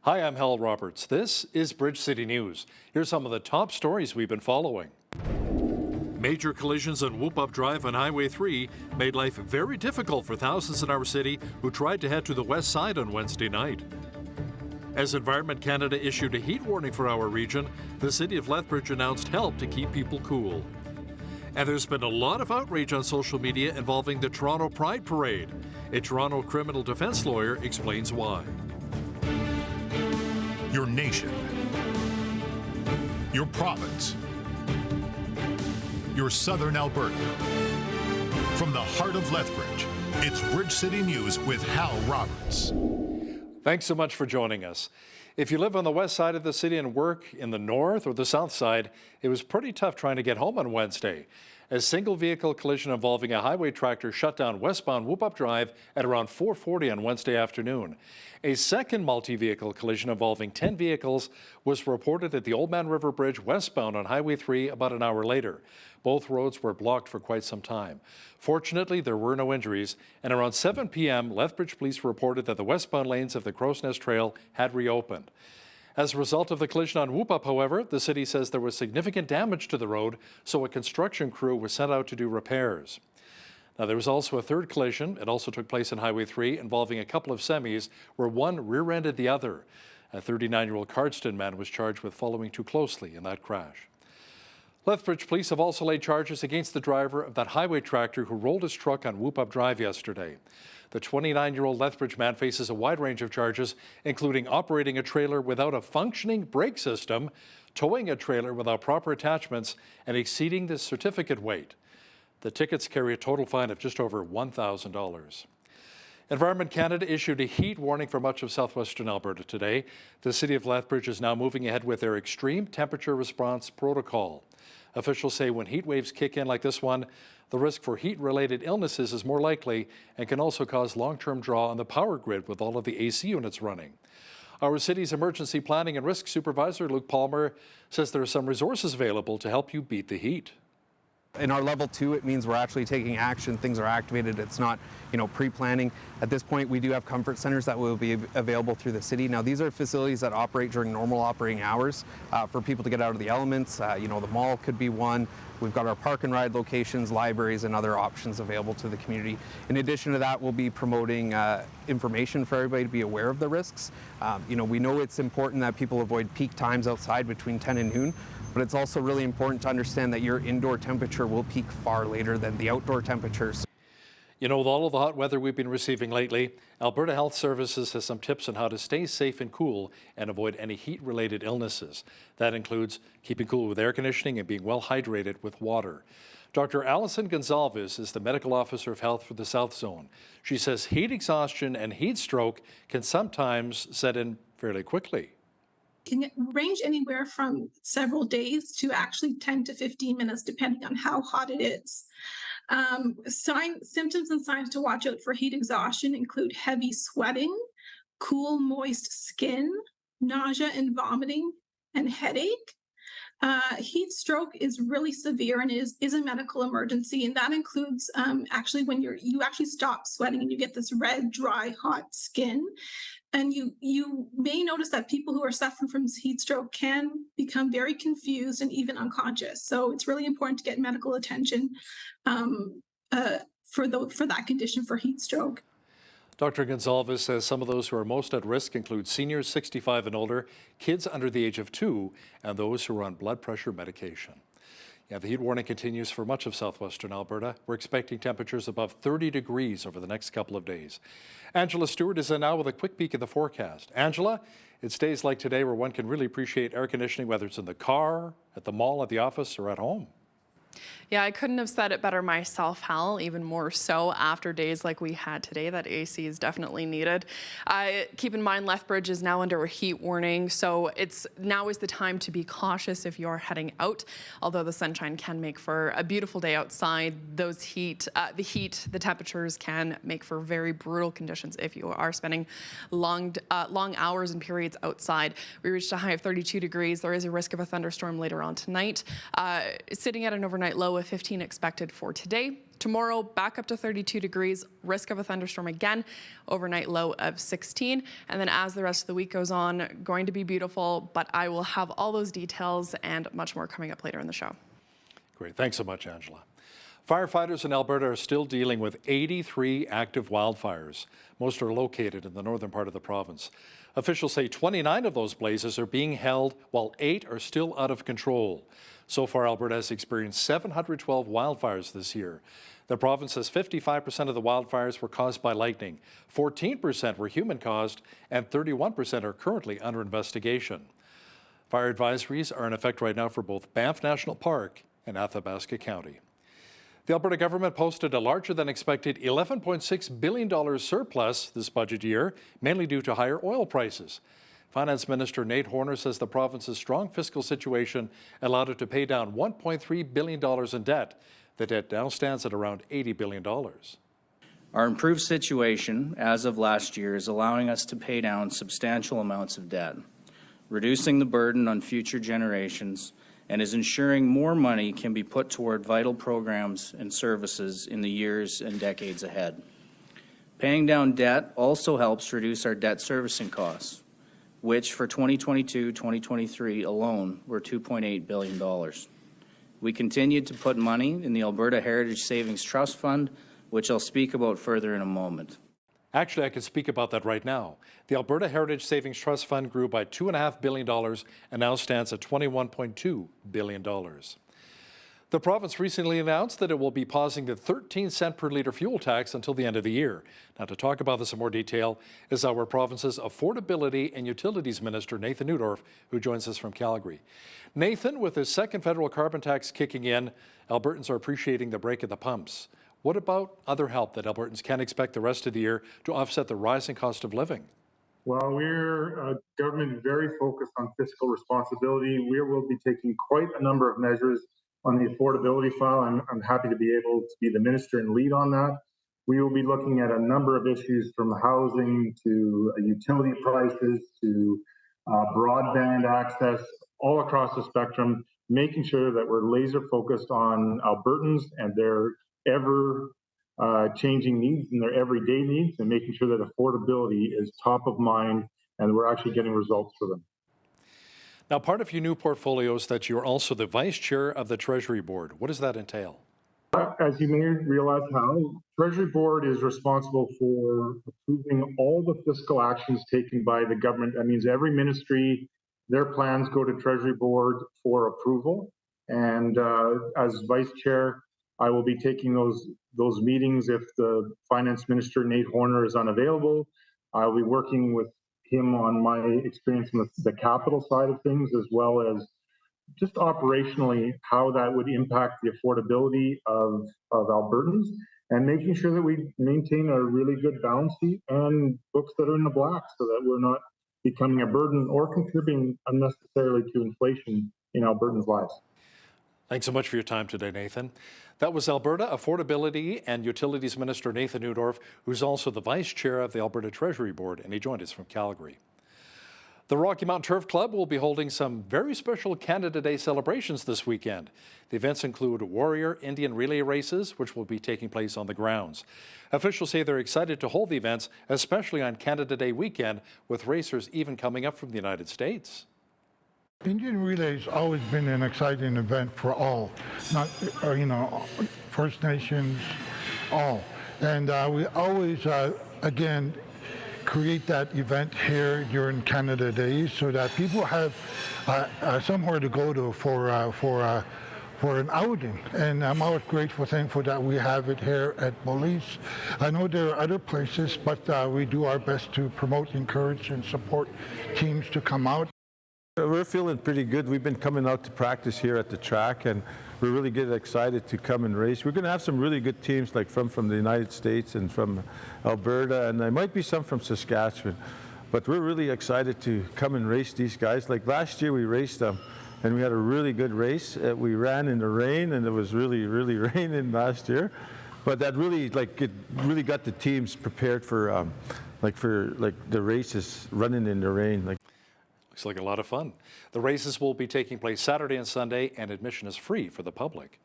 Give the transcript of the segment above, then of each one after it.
Hi, I'm Hal Roberts. This is Bridge City News. Here's some of the top stories we've been following. Major collisions on Whoop Up Drive on Highway 3 made life very difficult for thousands in our city who tried to head to the west side on Wednesday night. As Environment Canada issued a heat warning for our region, the city of Lethbridge announced help to keep people cool. And there's been a lot of outrage on social media involving the Toronto Pride Parade. A Toronto criminal defense lawyer explains why. Your nation, your province, your southern Alberta. From the heart of Lethbridge, it's Bridge City News with Hal Roberts. Thanks so much for joining us. If you live on the west side of the city and work in the north or the south side, it was pretty tough trying to get home on Wednesday. A single vehicle collision involving a highway tractor shut down westbound Whoop Up Drive at around 4:40 on Wednesday afternoon. A second multi-vehicle collision involving 10 vehicles was reported at the Old Man River Bridge westbound on Highway 3 about an hour later. Both roads were blocked for quite some time. Fortunately, there were no injuries, and around 7 p.m., Lethbridge police reported that the westbound lanes of the Crow's Nest Trail had reopened. As a result of the collision on Whoop Up, however, the city says there was significant damage to the road, so a construction crew was sent out to do repairs. Now, there was also a third collision. It also took place on Highway 3 involving a couple of semis where one rear-ended the other. A 39-year-old Cardston man was charged with following too closely in that crash. Lethbridge police have also laid charges against the driver of that highway tractor who rolled his truck on Whoop Up Drive yesterday. The 29-year-old Lethbridge man faces a wide range of charges, including operating a trailer without a functioning brake system, towing a trailer without proper attachments, and exceeding the certificate weight. The tickets carry a total fine of just over $1,000. Environment Canada issued a heat warning for much of southwestern Alberta today. The city of Lethbridge is now moving ahead with their extreme temperature response protocol. Officials say when heat waves kick in like this one, the risk for heat-related illnesses is more likely and can also cause long-term draw on the power grid with all of the AC units running. Our city's emergency planning and risk supervisor, Luke Palmer, says there are some resources available to help you beat the heat. In our level 2, it means we're actually taking action. Things are activated. It's not, pre-planning. At this point, we do have comfort centers that will be available through the city. Now, these are facilities that operate during normal operating hours for people to get out of the elements. The mall could be one. We've got our park and ride locations, libraries, and other options available to the community. In addition to that, we'll be promoting information for everybody to be aware of the risks. We know it's important that people avoid peak times outside between 10 and noon, but it's also really important to understand that your indoor temperature will peak far later than the outdoor temperatures. With all of the hot weather we've been receiving lately, Alberta Health Services has some tips on how to stay safe and cool and avoid any heat-related illnesses. That includes keeping cool with air conditioning and being well hydrated with water. Dr. Alison Gonzalez is the medical officer of health for the South Zone. She says heat exhaustion and heat stroke can sometimes set in fairly quickly. Can range anywhere from several days to actually 10 to 15 minutes, depending on how hot it is. Symptoms and signs to watch out for heat exhaustion include heavy sweating, cool, moist skin, nausea and vomiting, and headache. Heat stroke is really severe and is a medical emergency, and that includes actually when you actually stop sweating and you get this red, dry, hot skin. And you may notice that people who are suffering from heat stroke can become very confused and even unconscious. So it's really important to get medical attention for that condition, for heat stroke. Dr. Gonzalez says some of those who are most at risk include seniors 65 and older, kids under the age of 2, and those who are on blood pressure medication. Yeah, the heat warning continues for much of southwestern Alberta. We're expecting temperatures above 30 degrees over the next couple of days. Angela Stewart is in now with a quick peek at the forecast. Angela, it's days like today where one can really appreciate air conditioning, whether it's in the car, at the mall, at the office, or at home. Yeah, I couldn't have said it better myself, Hal, even more so after days like we had today. That AC is definitely needed. Keep in mind, Lethbridge is now under a heat warning, so now is the time to be cautious if you're heading out. Although the sunshine can make for a beautiful day outside, the temperatures can make for very brutal conditions if you are spending long hours and periods outside. We reached a high of 32 degrees. There is a risk of a thunderstorm later on tonight, sitting at an overnight low of 15 expected for today. Tomorrow, back up to 32 degrees, risk of a thunderstorm again, overnight low of 16. And then as the rest of the week goes on, going to be beautiful, but I will have all those details and much more coming up later in the show. Great. Thanks so much, Angela. Firefighters in Alberta are still dealing with 83 active wildfires. Most are located in the northern part of the province. Officials say 29 of those blazes are being held, while 8 are still out of control. So far, Alberta has experienced 712 wildfires this year. The province says 55% of the wildfires were caused by lightning, 14% were human-caused, and 31% are currently under investigation. Fire advisories are in effect right now for both Banff National Park and Athabasca County. The Alberta government posted a larger than expected $11.6 billion surplus this budget year, mainly due to higher oil prices. Finance Minister Nate Horner says the province's strong fiscal situation allowed it to pay down $1.3 billion in debt. The debt now stands at around $80 billion. Our improved situation as of last year is allowing us to pay down substantial amounts of debt, reducing the burden on future generations, and is ensuring more money can be put toward vital programs and services in the years and decades ahead. Paying down debt also helps reduce our debt servicing costs, which for 2022-2023 alone were $2.8 billion. We continued to put money in the Alberta Heritage Savings Trust Fund, which I'll speak about further in a moment. Actually, I could speak about that right now. The Alberta Heritage Savings Trust Fund grew by $2.5 billion and now stands at $21.2 billion. The province recently announced that it will be pausing the 13-cent per litre fuel tax until the end of the year. Now, to talk about this in more detail is our province's Affordability and Utilities Minister, Nathan Neudorf, who joins us from Calgary. Nathan, with his second federal carbon tax kicking in, Albertans are appreciating the break at the pumps. What about other help that Albertans can expect the rest of the year to offset the rising cost of living? Well, we're a government very focused on fiscal responsibility. We will be taking quite a number of measures on the affordability file. I'm happy to be able to be the minister and lead on that. We will be looking at a number of issues from housing to utility prices to broadband access, all across the spectrum, making sure that we're laser focused on Albertans and their ever-changing needs and their everyday needs, and making sure that affordability is top of mind and we're actually getting results for them. Now, part of your new portfolio is that you're also the vice chair of the Treasury Board. What does that entail? As you may realize, Hal, Treasury Board is responsible for approving all the fiscal actions taken by the government. That means every ministry, their plans go to Treasury Board for approval. And as vice chair, I will be taking those meetings if the finance minister, Nate Horner, is unavailable. I'll be working with him on my experience on the capital side of things, as well as just operationally how that would impact the affordability of Albertans, and making sure that we maintain a really good balance sheet and books that are in the black so that we're not becoming a burden or contributing unnecessarily to inflation in Albertans' lives. Thanks so much for your time today, Nathan. That was Alberta Affordability and Utilities Minister Nathan Neudorf, who's also the vice chair of the Alberta Treasury Board, and he joined us from Calgary. The Rocky Mountain Turf Club will be holding some very special Canada Day celebrations this weekend. The events include Warrior Indian relay races, which will be taking place on the grounds. Officials say they're excited to hold the events, especially on Canada Day weekend, with racers even coming up from the United States. Indian relay has always been an exciting event for all, not First Nations, all. And we always, again, create that event here during Canada Day so that people have somewhere to go to for an outing. And I'm always grateful, thankful that we have it here at Belize. I know there are other places, but we do our best to promote, encourage, and support teams to come out. We're feeling pretty good. We've been coming out to practice here at the track, and we're really getting excited to come and race. We're going to have some really good teams, like from the United States and from Alberta, and there might be some from Saskatchewan. But we're really excited to come and race these guys. Like last year, we raced them, and we had a really good race. We ran in the rain, and it was really, really raining last year. But that really, it really got the teams prepared for the races running in the rain. Looks like a lot of fun. The races will be taking place Saturday and Sunday, and admission is free for the public.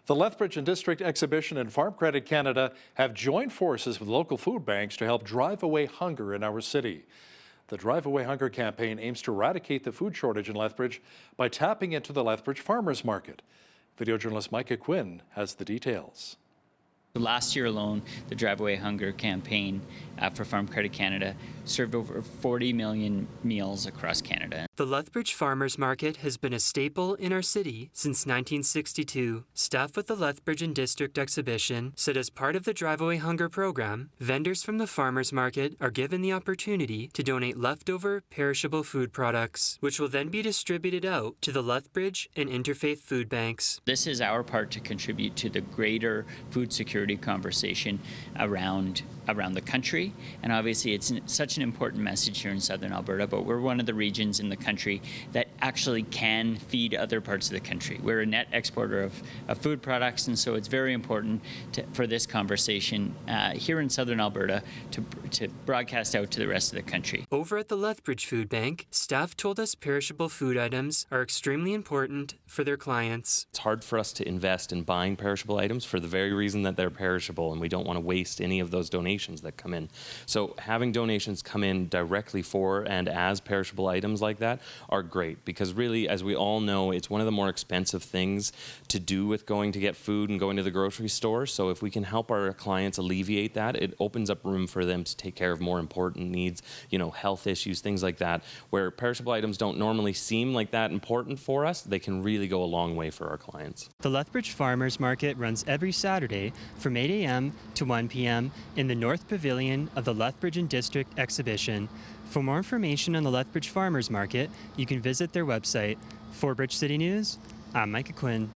The Lethbridge and District Exhibition and Farm Credit Canada have joined forces with local food banks to help drive away hunger in our city. The Drive Away Hunger campaign aims to eradicate the food shortage in Lethbridge by tapping into the Lethbridge Farmers Market. Video journalist Micah Quinn has the details. Last year alone, the Drive Away Hunger campaign for Farm Credit Canada served over 40 million meals across Canada. The Lethbridge Farmers Market has been a staple in our city since 1962. Staff with the Lethbridge and District Exhibition said as part of the Drive Away Hunger program, vendors from the Farmers Market are given the opportunity to donate leftover perishable food products, which will then be distributed out to the Lethbridge and Interfaith food banks. This is our part to contribute to the greater food security conversation around the country, and obviously it's such an important message here in southern Alberta, but we're one of the regions in the country that actually can feed other parts of the country. We're a net exporter of food products, and so it's very important for this conversation here in southern Alberta to broadcast out to the rest of the country. Over at the Lethbridge Food Bank, staff told us perishable food items are extremely important for their clients. It's hard for us to invest in buying perishable items for the very reason that they're perishable, and we don't want to waste any of those donations that come in. So having donations come in directly for and as perishable items like that are great, because really, as we all know, it's one of the more expensive things to do with going to get food and going to the grocery store. So if we can help our clients alleviate that, it opens up room for them to take care of more important needs, health issues, things like that, where perishable items don't normally seem like that important for us. They can really go a long way for our clients. The Lethbridge Farmers Market runs every Saturday from 8 a.m. to 1 p.m. in the North Pavilion of the Lethbridge and District Exhibition. For more information on the Lethbridge Farmers Market, you can visit their website. For Bridge City News, I'm Micah Quinn.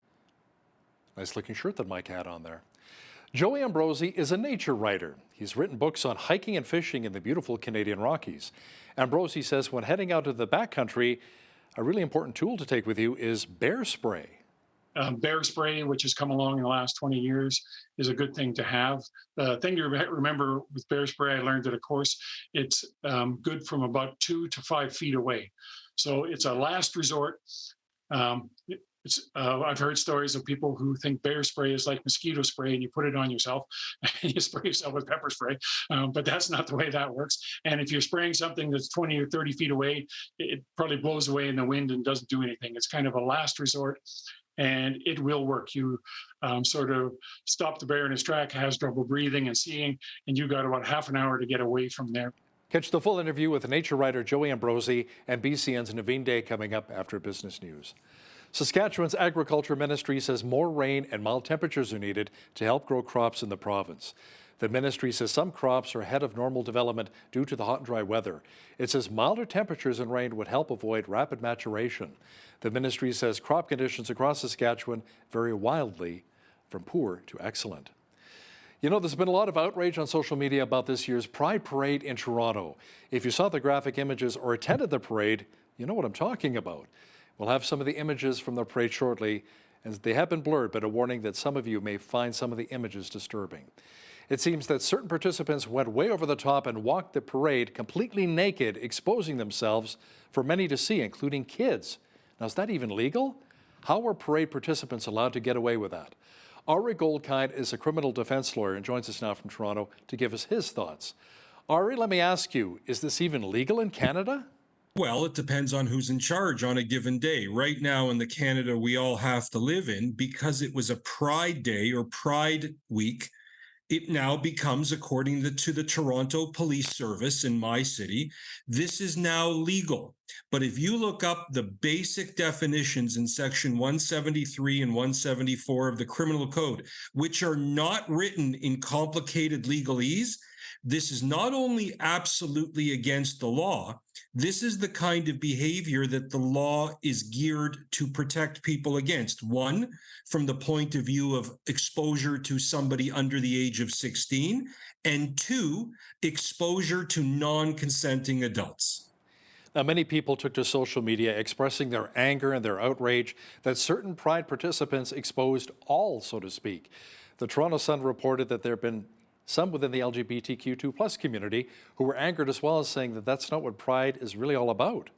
Nice looking shirt that Mike had on there. Joey Ambrosi is a nature writer. He's written books on hiking and fishing in the beautiful Canadian Rockies. Ambrosi says when heading out to the backcountry, a really important tool to take with you is bear spray. Bear spray, which has come along in the last 20 years, is a good thing to have. The thing to remember with bear spray, I learned at a course, it's good from about 2 to 5 feet away. So it's a last resort. I've heard stories of people who think bear spray is like mosquito spray and you put it on yourself and you spray yourself with pepper spray, but that's not the way that works. And if you're spraying something that's 20 or 30 feet away, it probably blows away in the wind and doesn't do anything. It's kind of a last resort. And it will work. You sort of stop the bear in his track, has trouble breathing and seeing, and you got about half an hour to get away from there. Catch the full interview with nature writer Joey Ambrosi and BCN's Naveen Day coming up after Business News. Saskatchewan's Agriculture Ministry says more rain and mild temperatures are needed to help grow crops in the province. The ministry says some crops are ahead of normal development due to the hot and dry weather. It says milder temperatures and rain would help avoid rapid maturation. The ministry says crop conditions across Saskatchewan vary wildly from poor to excellent. There's been a lot of outrage on social media about this year's Pride Parade in Toronto. If you saw the graphic images or attended the parade, you know what I'm talking about. We'll have some of the images from the parade shortly, as they have been blurred, but a warning that some of you may find some of the images disturbing. It seems that certain participants went way over the top and walked the parade completely naked, exposing themselves for many to see, including kids. Now, is that even legal? How were parade participants allowed to get away with that? Ari Goldkind is a criminal defense lawyer and joins us now from Toronto to give us his thoughts. Ari, let me ask you, is this even legal in Canada? Well, it depends on who's in charge on a given day. Right now in the Canada we all have to live in, because it was a Pride Day or Pride Week, it now becomes, according to the Toronto Police Service in my city, this is now legal. But if you look up the basic definitions in section 173 and 174 of the Criminal Code, which are not written in complicated legalese, this is not only absolutely against the law, this is the kind of behavior that the law is geared to protect people against. One, from the point of view of exposure to somebody under the age of 16, and two, exposure to non-consenting adults. Now, many people took to social media expressing their anger and their outrage that certain Pride participants exposed all, so to speak. The Toronto Sun reported that there have been some within the LGBTQ2+ community who were angered as well, as saying that that's not what Pride is really all about.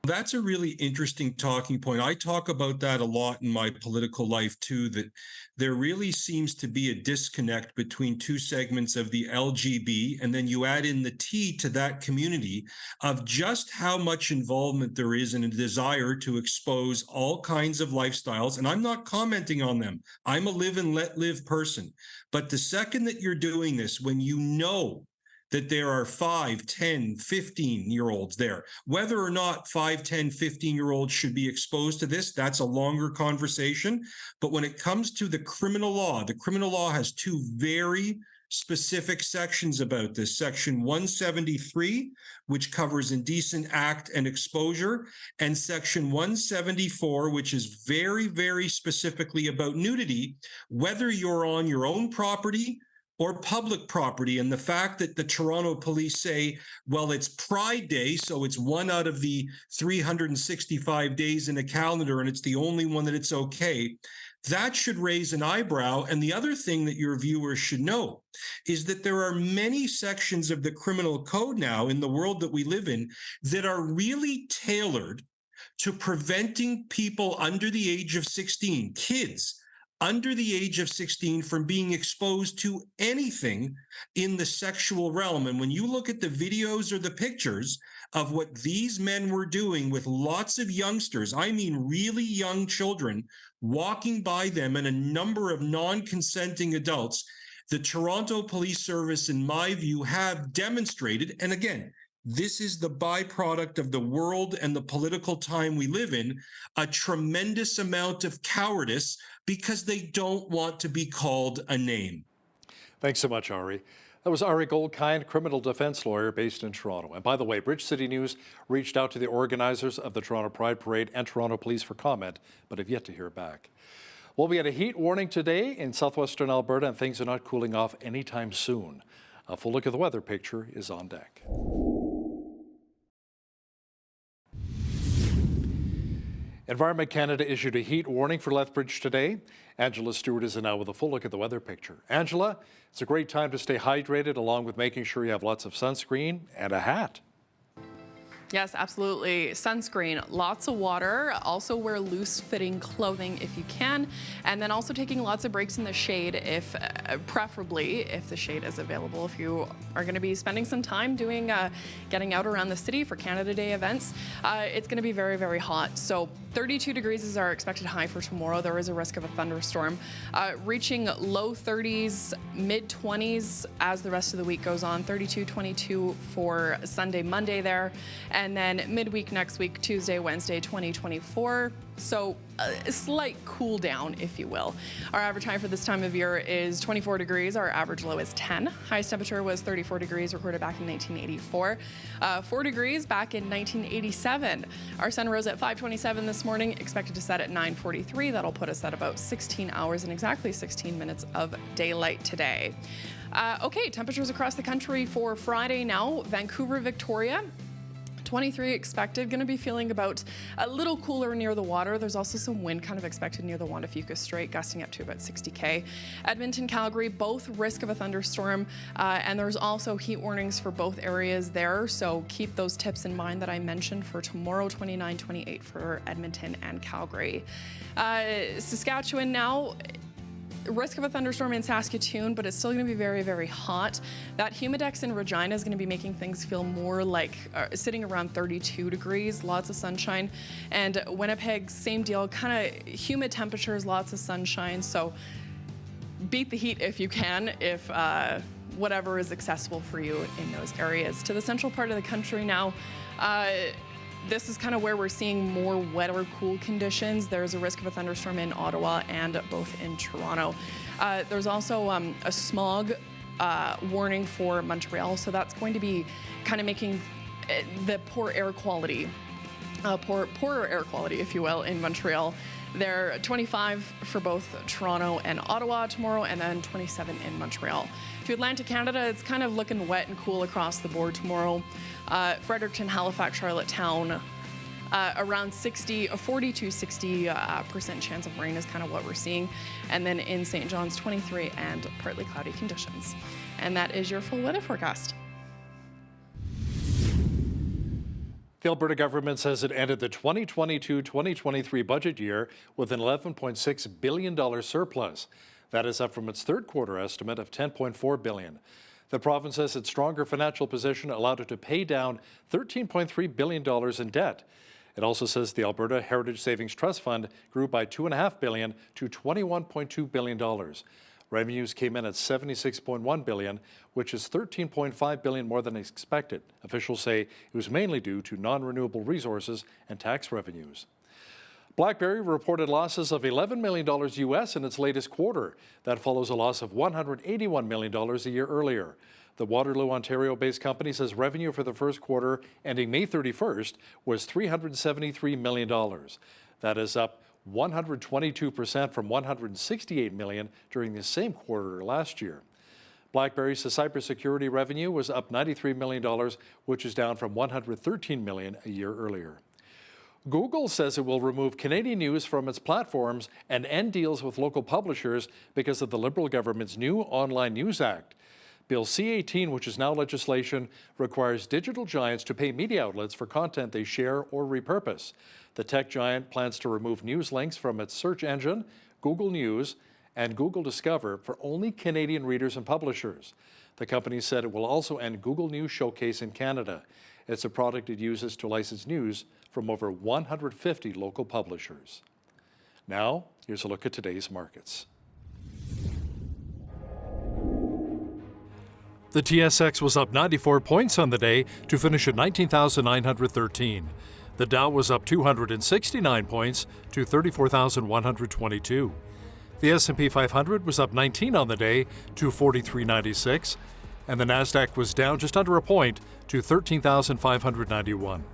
That's a really interesting talking point. I talk about that a lot in my political life too, that there really seems to be a disconnect between two segments of the LGB, and then you add in the T to that community, of just how much involvement there is in a desire to expose all kinds of lifestyles. And I'm not commenting on them. I'm a live and let live person. But the second that you're doing this, when you know that there are 5, 10, 15-year-olds there. Whether or not 5, 10, 15-year-olds should be exposed to this, that's a longer conversation. But when it comes to the criminal law has two very specific sections about this. Section 173, which covers indecent act and exposure, and Section 174, which is very, very specifically about nudity, whether you're on your own property or public property. And the fact that the Toronto police say, well, it's Pride Day, so it's one out of the 365 days in a calendar, and it's the only one that it's okay, that should raise an eyebrow. And the other thing that your viewers should know is that there are many sections of the criminal code now in the world that we live in that are really tailored to preventing people under the age of 16, kids, under the age of 16, from being exposed to anything in the sexual realm. And when you look at the videos or the pictures of what these men were doing with lots of youngsters, I mean really young children, walking by them and a number of non-consenting adults, the Toronto Police Service, in my view, have demonstrated, and again, this is the byproduct of the world and the political time we live in, a tremendous amount of cowardice because they don't want to be called a name. Thanks so much, Ari. That was Ari Goldkind, criminal defense lawyer based in Toronto. And by the way, Bridge City News reached out to the organizers of the Toronto Pride Parade and Toronto Police for comment, but have yet to hear back. Well, we had a heat warning today in southwestern Alberta, and things are not cooling off anytime soon. A full look at the weather picture is on deck. Environment Canada issued a heat warning for Lethbridge today. Angela Stewart is now with a full look at the weather picture. Angela, it's a great time to stay hydrated, along with making sure you have lots of sunscreen and a hat. Yes, absolutely. Sunscreen, lots of water. Also wear loose-fitting clothing if you can, and then also taking lots of breaks in the shade, if preferably if the shade is available. If you are going to be spending some time doing getting out around the city for Canada Day events, it's going to be very, very hot. So 32 degrees is our expected high for tomorrow. There is a risk of a thunderstorm, reaching low 30s, mid 20s as the rest of the week goes on. 32, 22 for Sunday, Monday there. And then midweek next week, Tuesday, Wednesday, 2024. So a slight cool down, if you will. Our average high for this time of year is 24 degrees. Our average low is 10. Highest temperature was 34 degrees, recorded back in 1984. 4 degrees back in 1987. Our sun rose at 5:27 this morning, expected to set at 9:43. That'll put us at about 16 hours and exactly 16 minutes of daylight today. Okay, temperatures across the country for Friday now. Vancouver, Victoria, 23 expected, going to be feeling about a little cooler near the water. There's also some wind kind of expected near the Juan de Fuca Strait, gusting up to about 60 km. Edmonton, Calgary, both risk of a thunderstorm, and there's also heat warnings for both areas there, so keep those tips in mind that I mentioned for tomorrow. 29, 28 for Edmonton and Calgary. Saskatchewan now, risk of a thunderstorm in Saskatoon, but it's still going to be very, very hot. That humidex in Regina is going to be making things feel more like sitting around 32 degrees, lots of sunshine. And Winnipeg, same deal, kind of humid temperatures, lots of sunshine. So beat the heat if you can, if whatever is accessible for you in those areas. To the central part of the country now, this is kind of where we're seeing more wet or cool conditions. There's a risk of a thunderstorm in Ottawa and both in Toronto. There's also a smog warning for Montreal, so that's going to be kind of making the poorer air quality, if you will, in Montreal. They're 25 for both Toronto and Ottawa tomorrow, and then 27 in Montreal. To Atlantic Canada, it's kind of looking wet and cool across the board tomorrow. Fredericton, Halifax, Charlottetown, around 40 to 60% chance of rain is kind of what we're seeing. And then in St. John's, 23 and partly cloudy conditions. And that is your full weather forecast. The Alberta government says it ended the 2022-2023 budget year with an $11.6 billion surplus. That is up from its third quarter estimate of $10.4 billion. The province says its stronger financial position allowed it to pay down $13.3 billion in debt. It also says the Alberta Heritage Savings Trust Fund grew by $2.5 billion to $21.2 billion. Revenues came in at $76.1 billion, which is $13.5 billion more than expected. Officials say it was mainly due to non-renewable resources and tax revenues. BlackBerry reported losses of $11 million US in its latest quarter. That follows a loss of $181 million a year earlier. The Waterloo, Ontario-based company says revenue for the first quarter ending May 31st was $373 million. That is up 122% from $168 million during the same quarter last year. BlackBerry says cybersecurity revenue was up $93 million, which is down from $113 million a year earlier. Google says it will remove Canadian news from its platforms and end deals with local publishers because of the Liberal government's new Online News Act. Bill C-18, which is now legislation, requires digital giants to pay media outlets for content they share or repurpose. The tech giant plans to remove news links from its search engine, Google News, and Google Discover for only Canadian readers and publishers. The company said it will also end Google News Showcase in Canada. It's a product it uses to license news from over 150 local publishers. Now, here's a look at today's markets. The TSX was up 94 points on the day to finish at 19,913. The Dow was up 269 points to 34,122. The S&P 500 was up 19 on the day to 4396, and the Nasdaq was down just under a point to 13,591.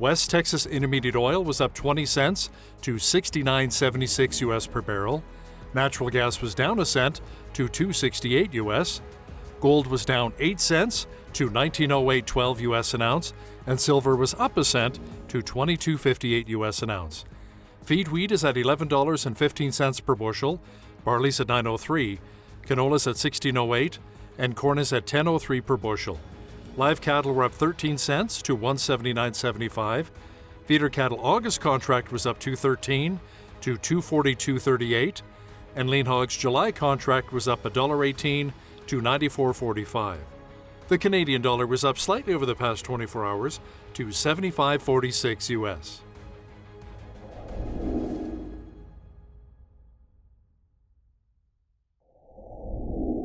West Texas Intermediate Oil was up 20 cents to 69.76 US per barrel. Natural gas was down a cent to 2.68 US. Gold was down 8 cents to 19.0812 US an ounce, and silver was up a cent to 22.58 US an ounce. Feed wheat is at $11.15 per bushel, barley's at $9.03, canola's at $16.08, and corn is at $10.03 per bushel. Live cattle were up 13 cents to $179.75. Feeder cattle August contract was up $2.13 to $242.38, and lean hogs July contract was up $1.18 to $94.45. The Canadian dollar was up slightly over the past 24 hours to 75.46 US.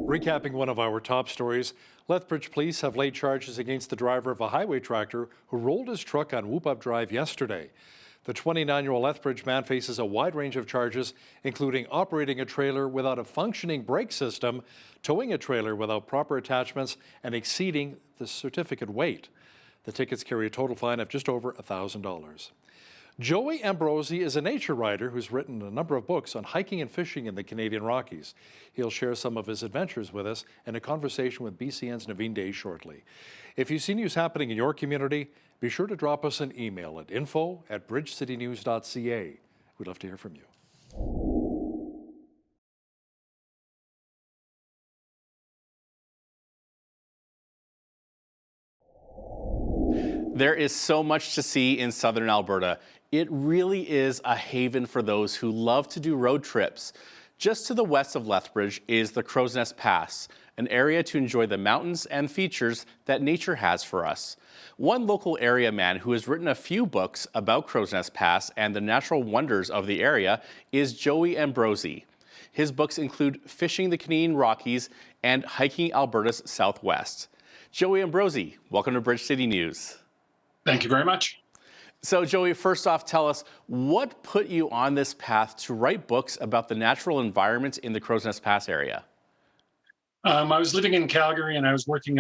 Recapping one of our top stories, Lethbridge police have laid charges against the driver of a highway tractor who rolled his truck on Whoop Up Drive yesterday. The 29-year-old Lethbridge man faces a wide range of charges, including operating a trailer without a functioning brake system, towing a trailer without proper attachments, and exceeding the certificate weight. The tickets carry a total fine of just over $1,000. Joey Ambrosi is a nature writer who's written a number of books on hiking and fishing in the Canadian Rockies. He'll share some of his adventures with us in a conversation with BCN's Naveen Day shortly. If you see news happening in your community, be sure to drop us an email at info@bridgecitynews.ca. We'd love to hear from you. There is so much to see in southern Alberta. It really is a haven for those who love to do road trips. Just to the west of Lethbridge is the Crow's Nest Pass, an area to enjoy the mountains and features that nature has for us. One local area man who has written a few books about Crow's Nest Pass and the natural wonders of the area is Joey Ambrosi. His books include Fishing the Canadian Rockies and Hiking Alberta's Southwest. Joey Ambrosi, welcome to Bridge City News. Thank you very much. So Joey, first off, tell us what put you on this path to write books about the natural environment in the Crow's Nest Pass area? I was living in Calgary and I was working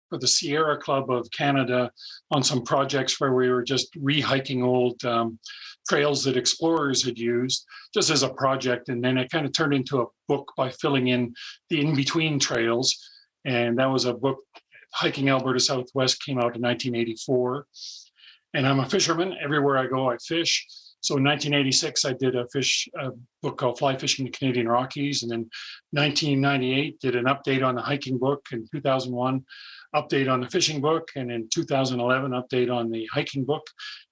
for the Sierra Club of Canada on some projects where we were just rehiking old trails that explorers had used just as a project. And then it kind of turned into a book by filling in the in-between trails. And that was a book, Hiking Alberta Southwest, came out in 1984. And I'm a fisherman. Everywhere I go, I fish. So in 1986, I did a book called Fly Fishing the Canadian Rockies. And then 1998, did an update on the hiking book. In 2001, update on the fishing book, and in 2011, update on the hiking book.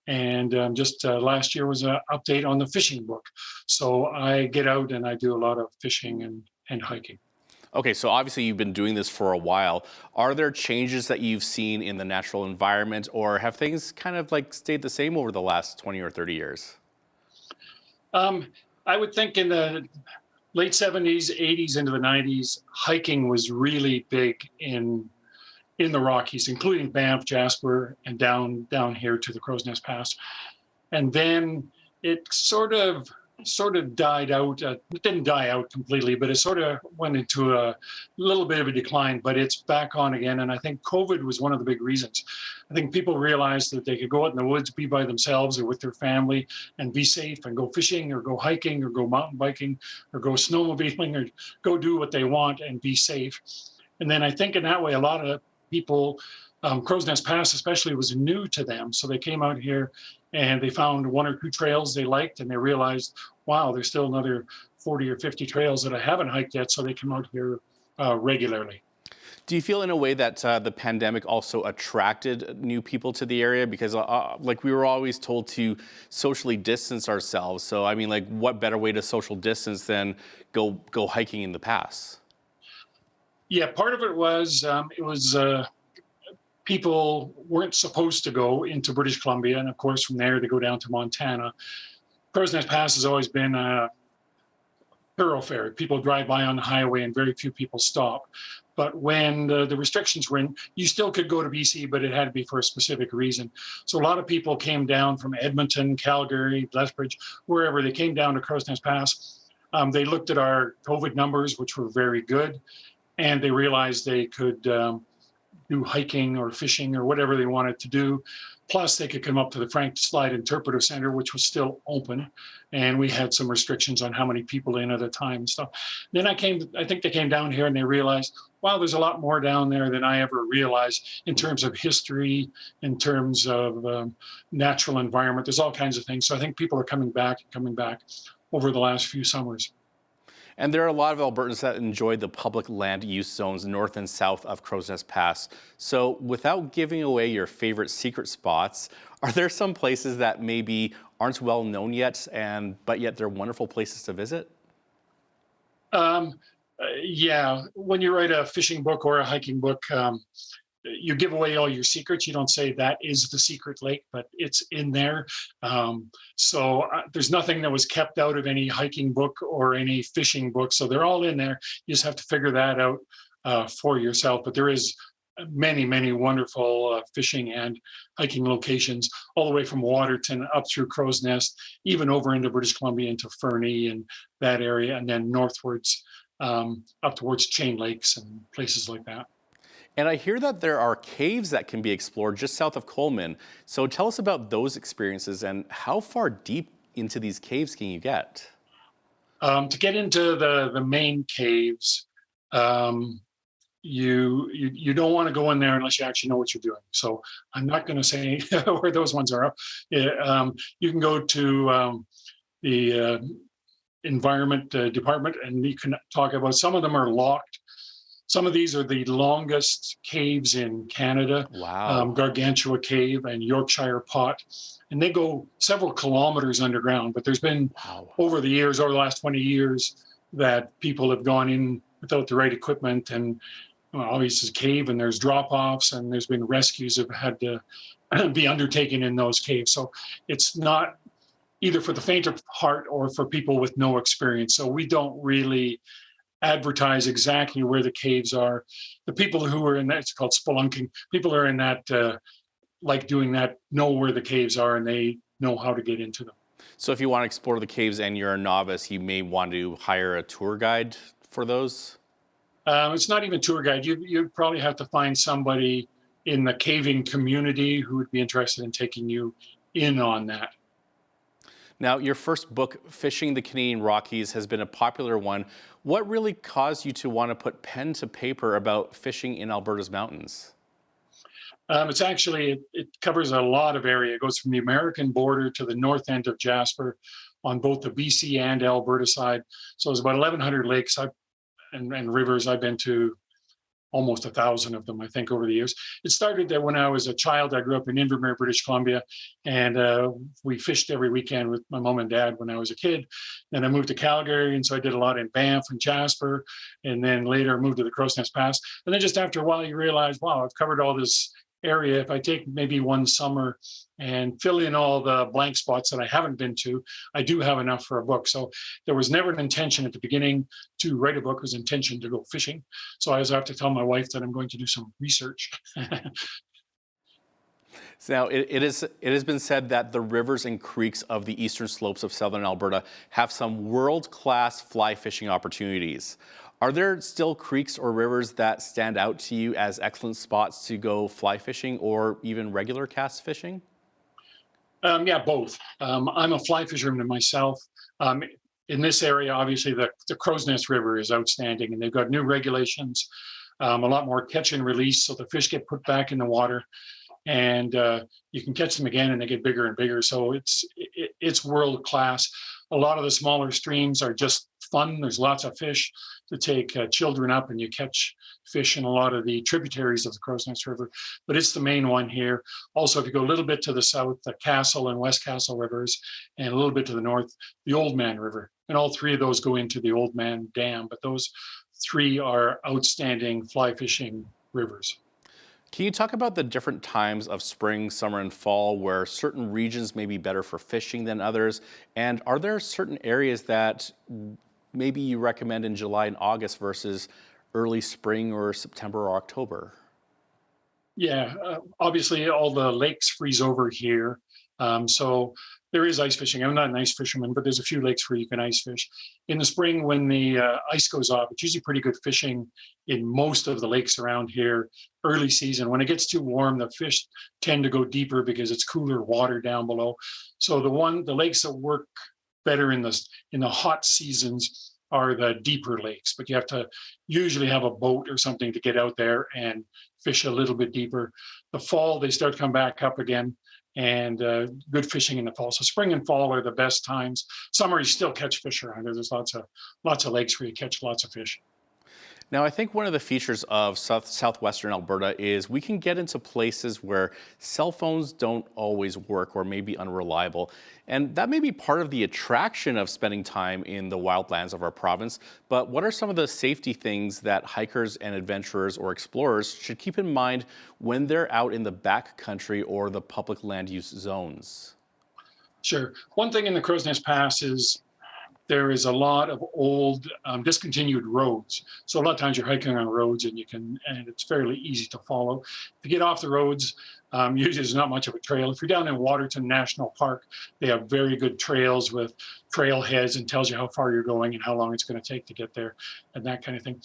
And just last year was an update on the fishing book. So I get out and I do a lot of fishing and hiking. Okay, so obviously you've been doing this for a while. Are there changes that you've seen in the natural environment, or have things kind of like stayed the same over the last 20 or 30 years? I would think in the late 70s, 80s into the 90s, hiking was really big in the Rockies, including Banff, Jasper, and down here to the Crow's Nest Pass. And then it sort of died out. It didn't die out completely, but it sort of went into a little bit of a decline, but it's back on again. And I think COVID was one of the big reasons. I think people realized that they could go out in the woods, be by themselves or with their family and be safe and go fishing or go hiking or go mountain biking or go snowmobiling or go do what they want and be safe. And then I think in that way, a lot of people, Crow's Nest Pass especially, was new to them. So they came out here and they found one or two trails they liked, and they realized, wow, there's still another 40 or 50 trails that I haven't hiked yet. So they come out here regularly. Do you feel in a way that the pandemic also attracted new people to the area? Because like we were always told to socially distance ourselves. So I mean, like, what better way to social distance than go hiking in the pass? Yeah, part of it was people weren't supposed to go into British Columbia, and of course from there they go down to Montana. Crow's Nest Pass has always been a thoroughfare. People drive by on the highway and very few people stop. But when the restrictions were in, you still could go to BC, but it had to be for a specific reason. So a lot of people came down from Edmonton, Calgary, Lethbridge, wherever. They came down to Crow's Nest Pass. They looked at our COVID numbers, which were very good, and they realized they could do hiking or fishing or whatever they wanted to do. Plus, they could come up to the Frank Slide Interpretive Center, which was still open, and we had some restrictions on how many people in at a time and stuff. Then I think they came down here and they realized, wow, there's a lot more down there than I ever realized in terms of history, in terms of natural environment. There's all kinds of things. So I think people are coming back over the last few summers. And there are a lot of Albertans that enjoy the public land use zones north and south of Crow's Nest Pass. So without giving away your favorite secret spots, are there some places that maybe aren't well known yet, but yet they're wonderful places to visit? Yeah, when you write a fishing book or a hiking book, you give away all your secrets. You don't say that is the secret lake, but it's in there. So there's nothing that was kept out of any hiking book or any fishing book. So they're all in there. You just have to figure that out for yourself. But there is many, many wonderful fishing and hiking locations all the way from Waterton up through Crow's Nest, even over into British Columbia, into Fernie and that area, and then northwards up towards Chain Lakes and places like that. And I hear that there are caves that can be explored just south of Coleman. So tell us about those experiences and how far deep into these caves can you get? To get into the main caves, you don't want to go in there unless you actually know what you're doing. So I'm not going to say where those ones are. You can go to the Environment Department and you can talk about, some of them are locked. Some of these are the longest caves in Canada. Wow. Gargantua Cave and Yorkshire Pot. And they go several kilometers underground. But there's been, over the last 20 years, that people have gone in without the right equipment. And obviously it's a cave and there's drop-offs and there's been rescues that have had to be undertaken in those caves. So it's not either for the faint of heart or for people with no experience. So we don't really advertise exactly where the caves are. The people who are in that, it's called spelunking, people are in that, like doing that, know where the caves are and they know how to get into them. So if you want to explore the caves and you're a novice, you may want to hire a tour guide for those? It's not even tour guide. You'd probably have to find somebody in the caving community who would be interested in taking you in on that. Now, your first book, Fishing the Canadian Rockies, has been a popular one. What really caused you to want to put pen to paper about fishing in Alberta's mountains? It's actually, it covers a lot of area. It goes from the American border to the north end of Jasper on both the BC and Alberta side. So it's about 1,100 lakes and rivers. I've been to almost 1,000 of them, I think, over the years. It started that when I was a child. I grew up in Invermere, British Columbia, and we fished every weekend with my mom and dad when I was a kid. Then I moved to Calgary, and so I did a lot in Banff and Jasper, and then later moved to the Crow's Nest Pass. And then just after a while, you realize, wow, I've covered all this area. If I take maybe one summer and fill in all the blank spots that I haven't been to, I do have enough for a book. So there was never an intention at the beginning to write a book. It was intention to go fishing. So I always have to tell my wife that I'm going to do some research. So now, it has been said that the rivers and creeks of the eastern slopes of southern Alberta have some world-class fly fishing opportunities. Are there still creeks or rivers that stand out to you as excellent spots to go fly fishing or even regular cast fishing? Yeah, both. I'm a fly fisherman myself. In this area, obviously, the Crow's Nest River is outstanding, and they've got new regulations, a lot more catch and release, so the fish get put back in the water, and you can catch them again, and they get bigger and bigger. So it's world class. A lot of the smaller streams are just fun. There's lots of fish to take children up, and you catch fish in a lot of the tributaries of the Crow's Nest River, but it's the main one here. Also, if you go a little bit to the south, the Castle and West Castle rivers, and a little bit to the north, the Old Man River. And all three of those go into the Old Man Dam, but those three are outstanding fly fishing rivers. Can you talk about the different times of spring, summer, and fall where certain regions may be better for fishing than others? And are there certain areas that maybe you recommend in July and August versus early spring or September or October? Yeah, obviously all the lakes freeze over here. So there is ice fishing. I'm not an ice fisherman, but there's a few lakes where you can ice fish. In the spring, when the ice goes off, it's usually pretty good fishing in most of the lakes around here. Early season, when it gets too warm, the fish tend to go deeper because it's cooler water down below. So the lakes that work better in the hot seasons are the deeper lakes, but you have to usually have a boat or something to get out there and fish a little bit deeper. The fall, they start to come back up again, and good fishing in the fall. So spring and fall are the best times. Summer, you still catch fish around there. There's lots of lakes where you catch lots of fish. Now, I think one of the features of southwestern Alberta is we can get into places where cell phones don't always work or may be unreliable. And that may be part of the attraction of spending time in the wildlands of our province. But what are some of the safety things that hikers and adventurers or explorers should keep in mind when they're out in the backcountry or the public land use zones? Sure. One thing in the Crow's Nest Pass is there is a lot of old discontinued roads. So a lot of times you're hiking on roads and it's fairly easy to follow. If you get off the roads, usually there's not much of a trail. If you're down in Waterton National Park, they have very good trails with trailheads and tells you how far you're going and how long it's going to take to get there and that kind of thing.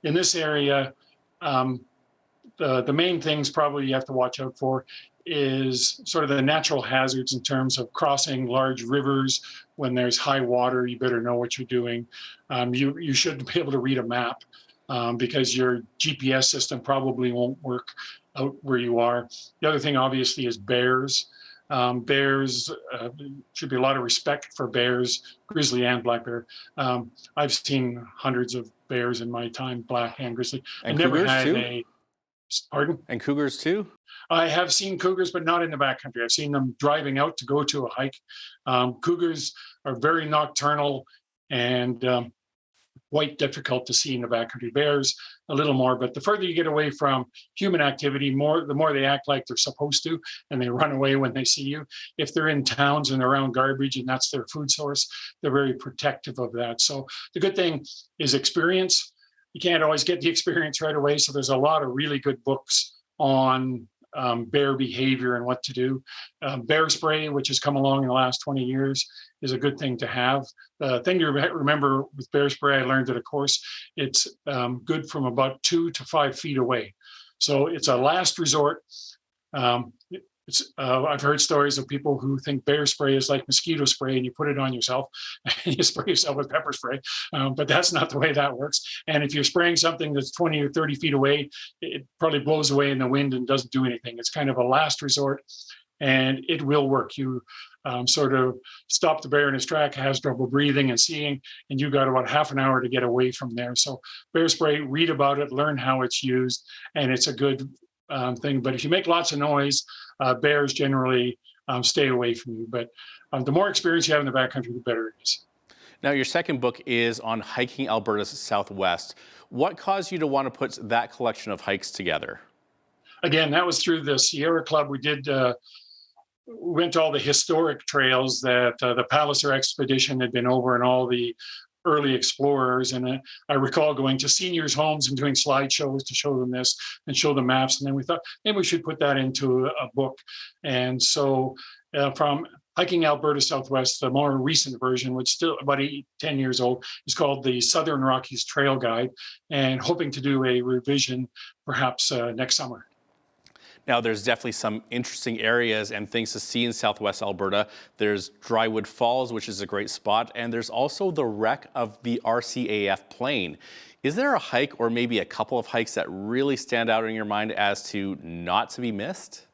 In this area, the main things probably you have to watch out for is sort of the natural hazards in terms of crossing large rivers. When there's high water, you better know what you're doing. You should be able to read a map because your GPS system probably won't work out where you are. The other thing, obviously, is bears. Bears, should be a lot of respect for bears, grizzly and black bear. I've seen hundreds of bears in my time, black and grizzly. And I never cougars had too? Pardon? And cougars too? I have seen cougars, but not in the backcountry. I've seen them driving out to go to a hike. Cougars are very nocturnal and quite difficult to see in the backcountry. Bears, a little more, but the further you get away from human activity, the more they act like they're supposed to, and they run away when they see you. If they're in towns and around garbage and that's their food source, they're very protective of that. So the good thing is experience. You can't always get the experience right away, so there's a lot of really good books on bear behavior and what to do. Bear spray, which has come along in the last 20 years, is a good thing to have. The thing to remember with bear spray, I learned at a course, it's good from about 2 to 5 feet away. So it's a last resort. I've heard stories of people who think bear spray is like mosquito spray and you put it on yourself and you spray yourself with pepper spray, but that's not the way that works. And if you're spraying something that's 20 or 30 feet away, it probably blows away in the wind and doesn't do anything. It's kind of a last resort. and it will work. You sort of stop the bear in his track, has trouble breathing and seeing, and you got about half an hour to get away from there. So bear spray, read about it, learn how it's used, and it's a good thing. But if you make lots of noise, bears generally stay away from you. But the more experience you have in the backcountry, the better it is. Now, your second book is on hiking Alberta's Southwest. What caused you to want to put that collection of hikes together? Again, that was through the Sierra Club. We went to all the historic trails that the Palliser expedition had been over, and all the early explorers. And I recall going to seniors' homes and doing slideshows to show them this and show them maps. And then we thought maybe we should put that into a book. And so from Hiking Alberta Southwest, the more recent version, which is still about 10 years old, is called the Southern Rockies Trail Guide, and hoping to do a revision perhaps next summer. Now, there's definitely some interesting areas and things to see in Southwest Alberta. There's Drywood Falls, which is a great spot, and there's also the wreck of the RCAF plane. Is there a hike or maybe a couple of hikes that really stand out in your mind as to not to be missed?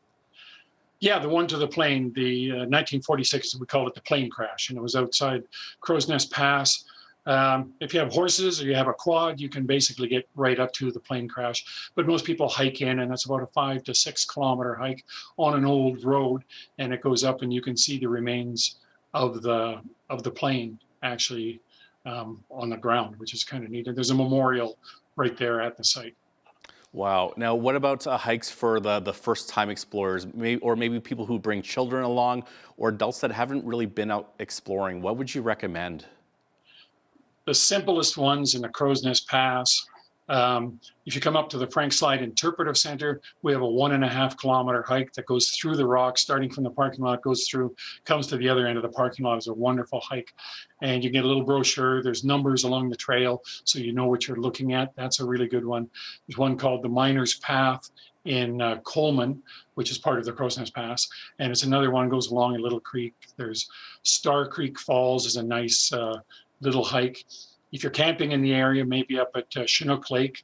Yeah, the one to the plane, the 1946, we called it the plane crash, and it was outside Crow's Nest Pass. If you have horses or you have a quad, you can basically get right up to the plane crash. But most people hike in, and it's about a 5 to 6 kilometer hike on an old road, and it goes up, and you can see the remains of the plane actually on the ground, which is kind of neat. And there's a memorial right there at the site. Wow. Now, what about hikes for the first-time explorers, or maybe people who bring children along, or adults that haven't really been out exploring? What would you recommend? The simplest ones in the Crow's Nest Pass. If you come up to the Frank Slide Interpretive Center, we have a 1.5 kilometer hike that goes through the rocks, starting from the parking lot, goes through, comes to the other end of the parking lot. It's a wonderful hike. And you get a little brochure. There's numbers along the trail, so you know what you're looking at. That's a really good one. There's one called the Miner's Path in Coleman, which is part of the Crow's Nest Pass. And it's another one goes along a little creek. There's Star Creek Falls is a nice little hike. If you're camping in the area, maybe up at Chinook Lake,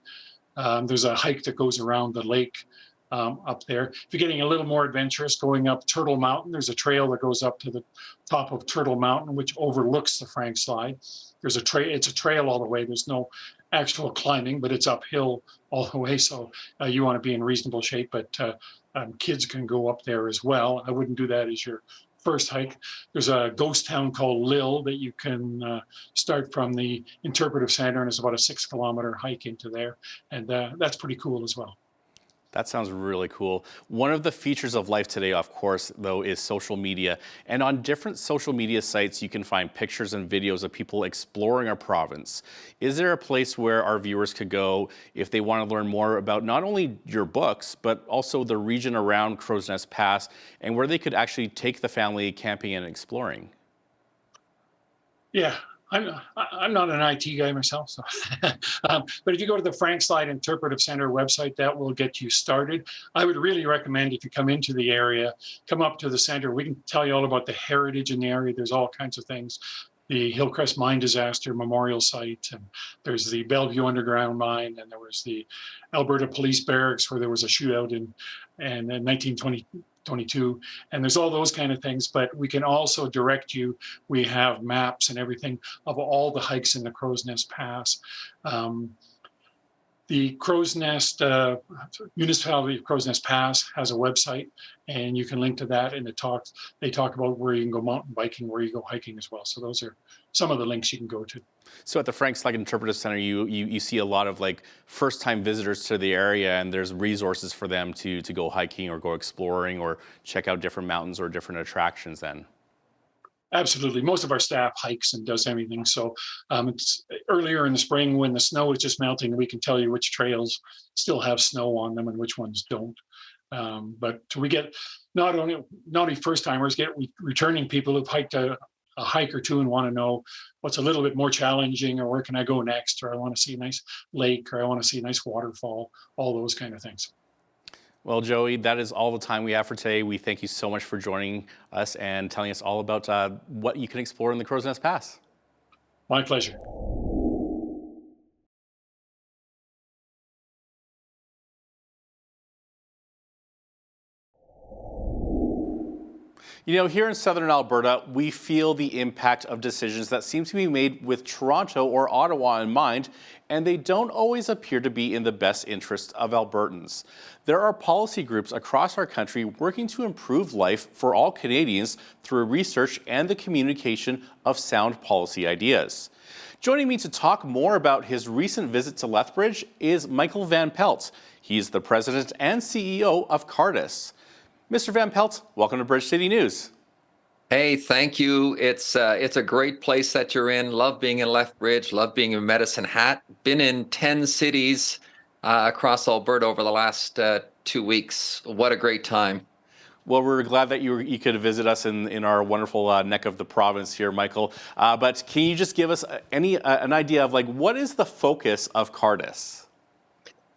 there's a hike that goes around the lake up there. If you're getting a little more adventurous, going up Turtle Mountain, there's a trail that goes up to the top of Turtle Mountain, which overlooks the Frank Slide. It's a trail all the way. There's no actual climbing, but it's uphill all the way. So you want to be in reasonable shape, but kids can go up there as well. I wouldn't do that as your first hike. There's a ghost town called Lille that you can start from the Interpretive Center, and it's about a 6 kilometer hike into there. And that's pretty cool as well. That sounds really cool. One of the features of life today, of course, though, is social media. And on different social media sites, you can find pictures and videos of people exploring our province. Is there a place where our viewers could go if they want to learn more about not only your books, but also the region around Crow's Nest Pass, and where they could actually take the family camping and exploring? Yeah. I'm not an IT guy myself, so. But if you go to the Frank Slide Interpretive Center website, that will get you started. I would really recommend, if you come into the area, come up to the center. We can tell you all about the heritage in the area. There's all kinds of things. The Hillcrest Mine Disaster Memorial Site, and there's the Bellevue Underground Mine, and there was the Alberta Police Barracks where there was a shootout in 1922, and there's all those kind of things. But we can also direct you. We have maps and everything of all the hikes in the Crow's Nest Pass. The Crow's Nest municipality of Crow's Nest Pass has a website, and you can link to that. And they talk about where you can go mountain biking, where you go hiking as well. So those are some of the links you can go to. So at the Frank Slide Interpretive Center, you see a lot of like first-time visitors to the area, and there's resources for them to go hiking or go exploring or check out different mountains or different attractions then. Absolutely. Most of our staff hikes and does everything. So it's earlier in the spring when the snow is just melting, we can tell you which trails still have snow on them and which ones don't. But we get not only first timers, get returning people who've hiked a hike or two and want to know what's a little bit more challenging, or where can I go next, or I want to see a nice lake, or I want to see a nice waterfall, all those kind of things. Well, Joey, that is all the time we have for today. We thank you so much for joining us and telling us all about what you can explore in the Crow's Nest Pass. My pleasure. You know, here in southern Alberta, we feel the impact of decisions that seem to be made with Toronto or Ottawa in mind, and they don't always appear to be in the best interest of Albertans. There are policy groups across our country working to improve life for all Canadians through research and the communication of sound policy ideas. Joining me to talk more about his recent visit to Lethbridge is Michael Van Pelt. He's the president and CEO of Cardis. Mr. Van Pelt, welcome to Bridge City News. Hey, thank you. It's a great place that you're in. Love being in Lethbridge. Love being in Medicine Hat. Been in 10 cities across Alberta over the last 2 weeks. What a great time. Well, we're glad that you could visit us in our wonderful neck of the province here, Michael. But can you just give us an idea of what is the focus of Cardis?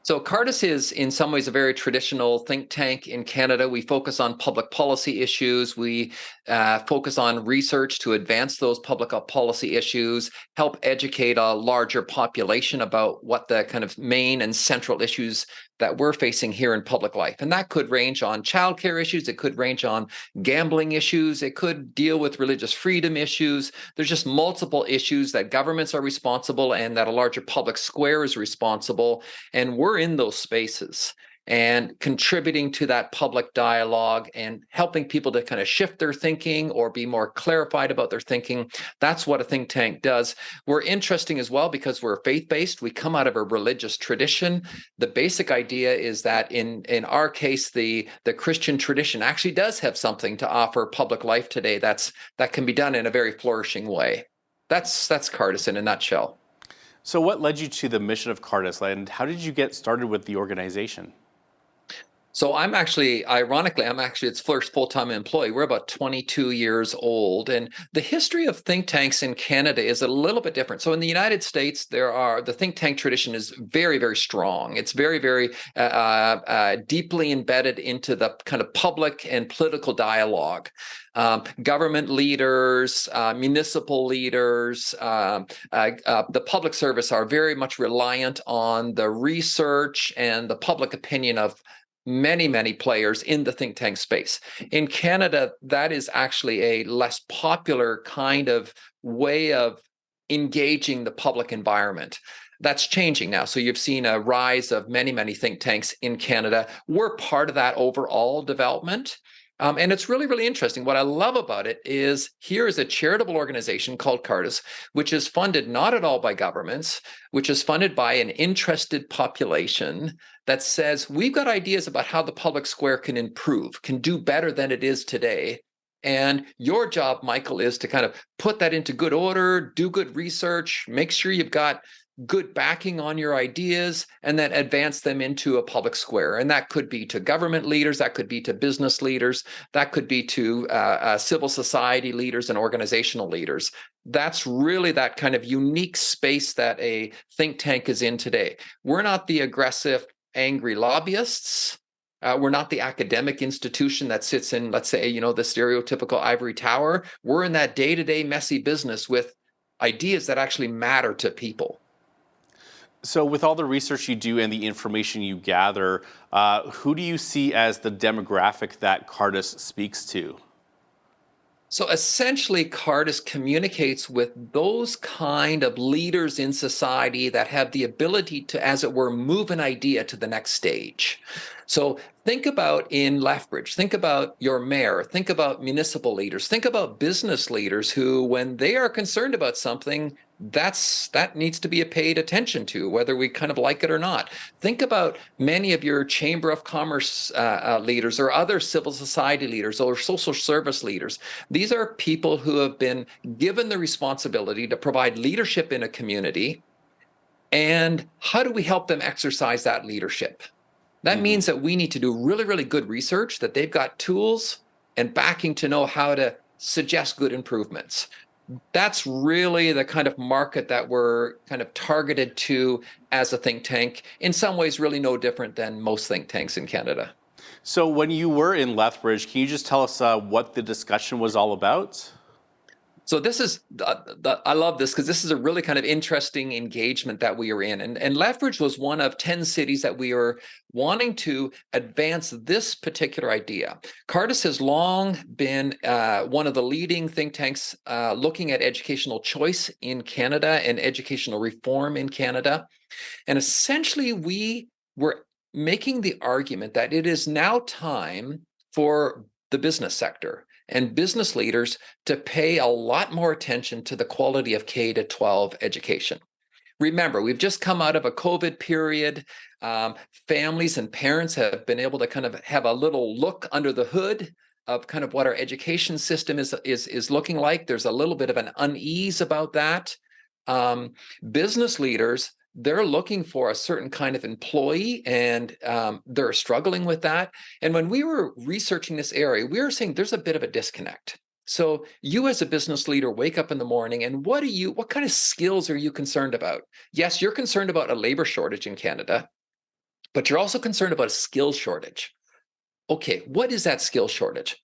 So Cardis is in some ways a very traditional think tank in Canada. We focus on public policy issues. We focus on research to advance those public policy issues, help educate a larger population about what the kind of main and central issues that we're facing here in public life. And that could range on childcare issues. It could range on gambling issues. It could deal with religious freedom issues. There's just multiple issues that governments are responsible and that a larger public square is responsible. And we're in those spaces and contributing to that public dialogue and helping people to kind of shift their thinking or be more clarified about their thinking. That's what a think tank does. We're interesting as well because we're faith-based. We come out of a religious tradition. The basic idea is that in our case, the Christian tradition actually does have something to offer public life today that can be done in a very flourishing way. That's Cardis in a nutshell. So what led you to the mission of Cardis, and how did you get started with the organization? So ironically, I'm actually its first full-time employee. We're about 22 years old. And the history of think tanks in Canada is a little bit different. So in the United States, the think tank tradition is very, very strong. It's very, very deeply embedded into the kind of public and political dialogue. Government leaders, municipal leaders, the public service are very much reliant on the research and the public opinion of many, many players in the think tank space. In Canada, that is actually a less popular kind of way of engaging the public environment. That's changing now. So you've seen a rise of many, many think tanks in Canada. We're part of that overall development. And it's really, really interesting. What I love about it is here is a charitable organization called Cardis, which is funded not at all by governments, which is funded by an interested population that says, we've got ideas about how the public square can improve, can do better than it is today. And your job, Michael, is to kind of put that into good order, do good research, make sure you've got good backing on your ideas, and then advance them into a public square. And that could be to government leaders, that could be to business leaders, that could be to civil society leaders and organizational leaders. That's really that kind of unique space that a think tank is in today. We're not the aggressive, angry lobbyists. We're not the academic institution that sits in, let's say, the stereotypical ivory tower. We're in that day-to-day messy business with ideas that actually matter to people. So with all the research you do and the information you gather, who do you see as the demographic that Cardis speaks to? So essentially, Cardis communicates with those kind of leaders in society that have the ability to, as it were, move an idea to the next stage. So think about in Lethbridge, think about your mayor, think about municipal leaders, think about business leaders who, when they are concerned about something, that needs to be paid attention to, whether we kind of like it or not. Think about many of your Chamber of Commerce leaders or other civil society leaders or social service leaders. These are people who have been given the responsibility to provide leadership in a community. And how do we help them exercise that leadership? That means that we need to do really, really good research, that they've got tools and backing to know how to suggest good improvements. That's really the kind of market that we're kind of targeted to as a think tank, in some ways really no different than most think tanks in Canada. So when you were in Lethbridge, can you just tell us what the discussion was all about? So this is, I love this because this is a really kind of interesting engagement that we are in. And Lethbridge was one of 10 cities that we are wanting to advance this particular idea. Cardis has long been one of the leading think tanks looking at educational choice in Canada and educational reform in Canada. And essentially, we were making the argument that it is now time for the business sector and business leaders to pay a lot more attention to the quality of K-12 education. Remember, we've just come out of a COVID period. Families and parents have been able to kind of have a little look under the hood of kind of what our education system is looking like. There's a little bit of an unease about that. Business leaders, they're looking for a certain kind of employee, and they're struggling with that. And when we were researching this area, we were saying there's a bit of a disconnect. So you as a business leader wake up in the morning, and what kind of skills are you concerned about? Yes, you're concerned about a labor shortage in Canada, but you're also concerned about a skills shortage. Okay, what is that skill shortage?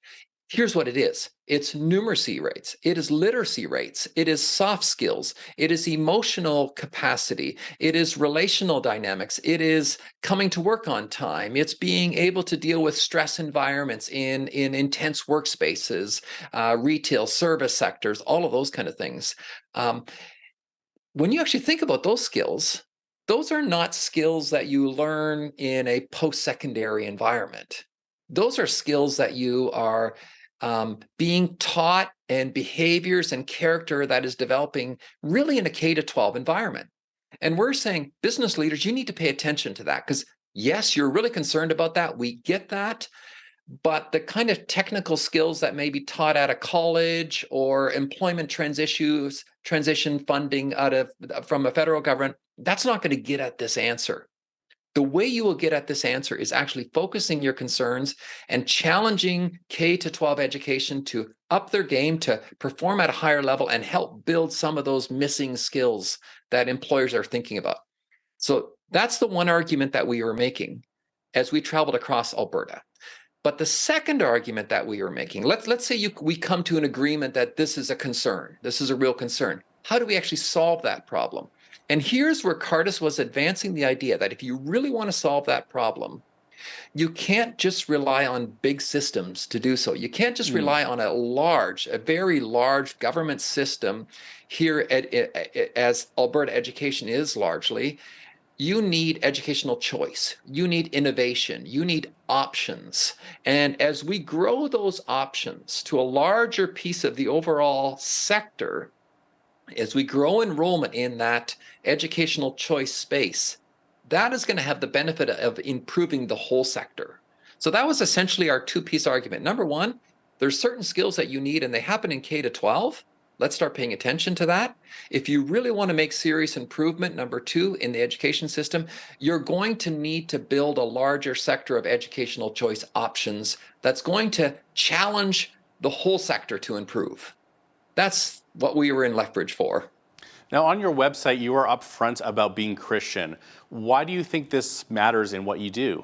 Here's what it is. It's numeracy rates. It is literacy rates. It is soft skills. It is emotional capacity. It is relational dynamics. It is coming to work on time. It's being able to deal with stress environments in intense workspaces, retail, service sectors, all of those kind of things. When you actually think about those skills, those are not skills that you learn in a post-secondary environment. Those are skills that you are being taught, and behaviors and character that is developing really in a K-12 environment. And we're saying, business leaders, you need to pay attention to that, because yes, you're really concerned about that. We get that. But the kind of technical skills that may be taught out of college or employment transition funding from a federal government, that's not going to get at this answer. The way you will get at this answer is actually focusing your concerns and challenging K-12 education to up their game, to perform at a higher level and help build some of those missing skills that employers are thinking about. So that's the one argument that we were making as we traveled across Alberta. But the second argument that we were making, let's say we come to an agreement that this is a concern. This is a real concern. How do we actually solve that problem? And here's where Cardis was advancing the idea that if you really want to solve that problem, you can't just rely on big systems to do so. You can't just rely on a very large government system here as Alberta education is largely. You need educational choice. You need innovation. You need options. And as we grow those options to a larger piece of the overall sector, as we grow enrollment in that educational choice space, that is going to have the benefit of improving the whole sector. So that was essentially our two-piece argument. Number one, there's certain skills that you need, and they happen in K-12. Let's start paying attention to that. If you really want to make serious improvement, number two, in the education system, you're going to need to build a larger sector of educational choice options that's going to challenge the whole sector to improve. That's what we were in Lethbridge for. Now, on your website, you are upfront about being Christian. Why do you think this matters in what you do?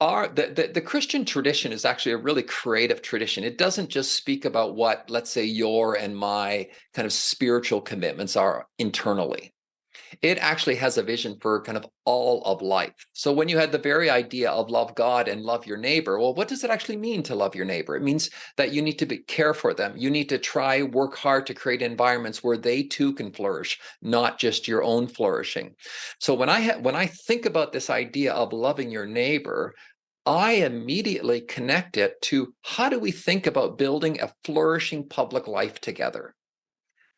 The Christian tradition is actually a really creative tradition. It doesn't just speak about what, let's say, your and my kind of spiritual commitments are internally. It actually has a vision for kind of all of life. So when you had the very idea of love God and love your neighbor, well, what does it actually mean to love your neighbor? It means that you need to care for them. You need to work hard to create environments where they too can flourish, not just your own flourishing. So when I think about this idea of loving your neighbor, I immediately connect it to how do we think about building a flourishing public life together?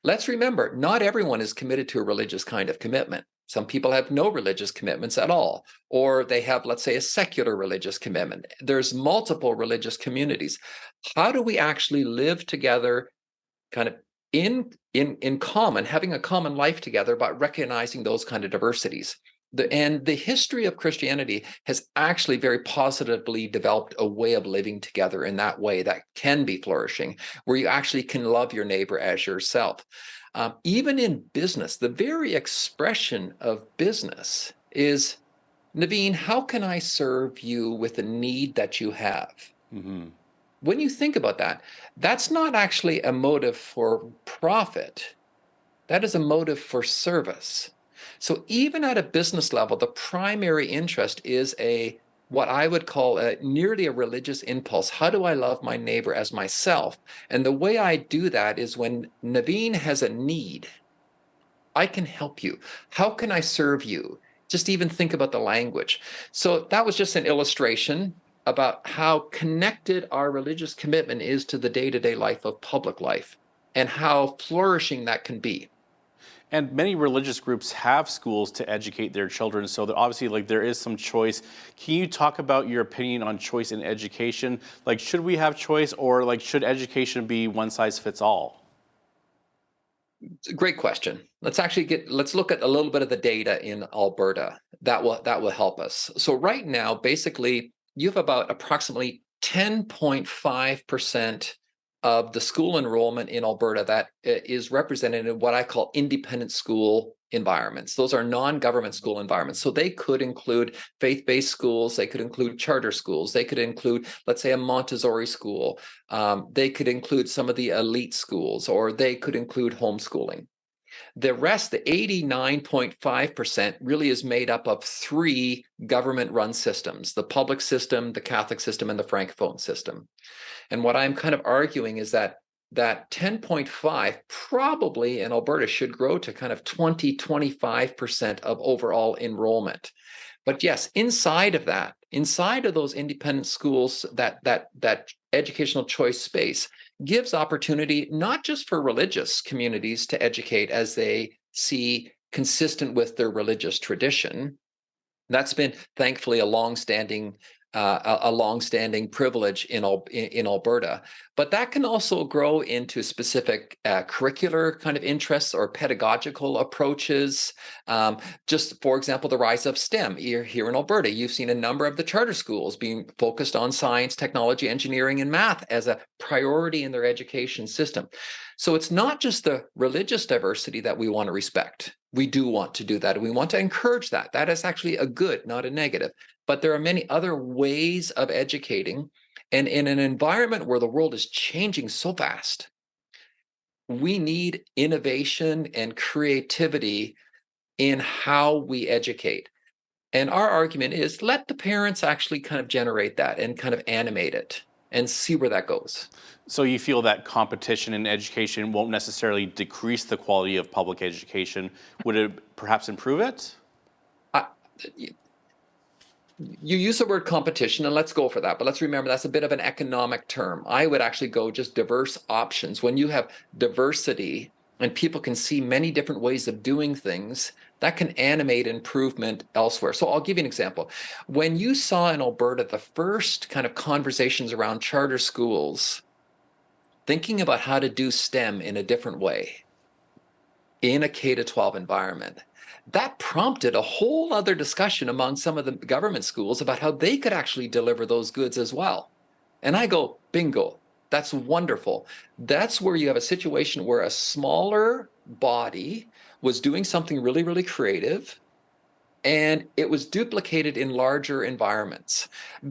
Let's remember, not everyone is committed to a religious kind of commitment. Some people have no religious commitments at all, or they have, let's say, a secular religious commitment. There's multiple religious communities. How do we actually live together kind of in common, having a common life together, but recognizing those kind of diversities? And the history of Christianity has actually very positively developed a way of living together in that way that can be flourishing, where you actually can love your neighbor as yourself. Even in business, the very expression of business is, Naveen, how can I serve you with a need that you have? Mm-hmm. when you think about that, that's not actually a motive for profit. That is a motive for service. So even at a business level, the primary interest is what I would call nearly a religious impulse. How do I love my neighbor as myself? And the way I do that is when Naveen has a need, I can help you. How can I serve you? Just even think about the language. So that was just an illustration about how connected our religious commitment is to the day-to-day life of public life and how flourishing that can be. And many religious groups have schools to educate their children, so that obviously, like, there is some choice. Can you talk about your opinion on choice in education? Like, should we have choice, or like, should education be one size fits all? It's a great question. Let's look at a little bit of the data in Alberta. That will help us. So right now, basically, you have about approximately 10.5% of the school enrollment in Alberta that is represented in what I call independent school environments. Those are non-government school environments. So they could include faith-based schools, they could include charter schools, they could include, let's say, a Montessori school, they could include some of the elite schools, or they could include homeschooling. The rest, the 89.5%, really is made up of 3 government-run systems: the public system, the Catholic system, and the Francophone system. And what I'm kind of arguing is that 10.5 probably in Alberta should grow to kind of 25% of overall enrollment. But yes, inside of those independent schools, that educational choice space gives opportunity not just for religious communities to educate as they see consistent with their religious tradition. That's been thankfully a longstanding privilege in Alberta, but that can also grow into specific curricular kind of interests or pedagogical approaches. Just for example, the rise of STEM here in Alberta. You've seen a number of the charter schools being focused on science, technology, engineering, and math as a priority in their education system. So it's not just the religious diversity that we want to respect. We do want to do that, and we want to encourage that. That is actually a good, not a negative. But there are many other ways of educating. And in an environment where the world is changing so fast, we need innovation and creativity in how we educate. And our argument is let the parents actually kind of generate that and kind of animate it and see where that goes. So you feel that competition in education won't necessarily decrease the quality of public education. Would it perhaps improve it? You use the word competition, and let's go for that. But let's remember that's a bit of an economic term. I would actually go just diverse options. When you have diversity and people can see many different ways of doing things, that can animate improvement elsewhere. So I'll give you an example. When you saw in Alberta the first kind of conversations around charter schools, thinking about how to do STEM in a different way in a K-12 environment, that prompted a whole other discussion among some of the government schools about how they could actually deliver those goods as well. And I go, bingo, that's wonderful. That's where you have a situation where a smaller body was doing something really, really creative, and it was duplicated in larger environments.